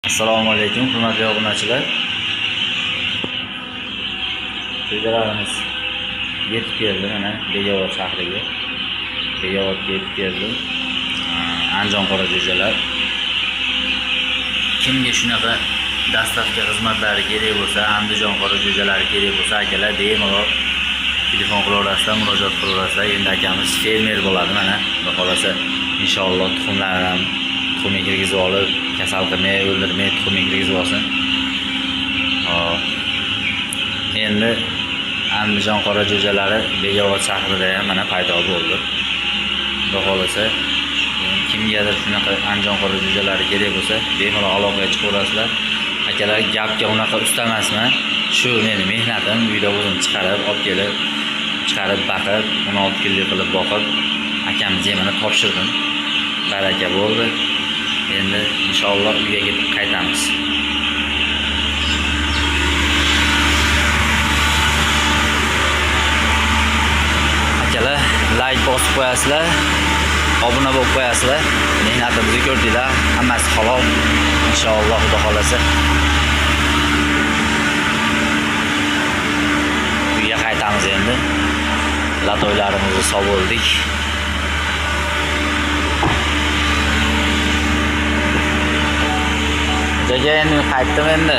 Assalomu alaykum, hurmatli obunachilar. Rejalarimiz yetib keldi mana Begobod shahriga. Begobodga yetib keldi. Andijon qora jo'jalar. Kimga shunaqa dastlabki xizmatlari kerak bo'lsa, Andijon qora jo'jalari kerak bo'lsa, akalar bemalol telefon qilaverasizlar, murojaat qilaverasizlar. Endi akamiz fermer bo'ladi mana. Xudo xolasa inshaalloh tuxumlarni ham tuxum kirgizib olib, kasal qilmay, o'ldirmay tuxum kirgizib olsin. Endi Andijon qora jo'jalari Begobod shahrida ham mana paydo bo'ldi. Xudo xolasa kimgadir shunaqa Andijon qora jo'jalari kerak bo'lsa, bemalol aloqaga chiqaverasizlar. Akalar gapga unaqa usta emasman. Shu meni mehnatim, uyda o'zim chiqarib, olib kelib, chiqarib baqib, 16 kunlik qilib boqib, akamizga mana topshirdim. Baraka bo'ldi. Endi inshaalloh uyga ketib qaytamiz. Akalar, like bosib qo'yasizlar, obuna bo'lib qo'yasizlar. Mehnatimizni ko'rdinglar, hammasi halol. Inshaalloh xudo xolasa uyga qaytamiz endi. Latoylarimizni sovuldik. Endi qaytdim endi.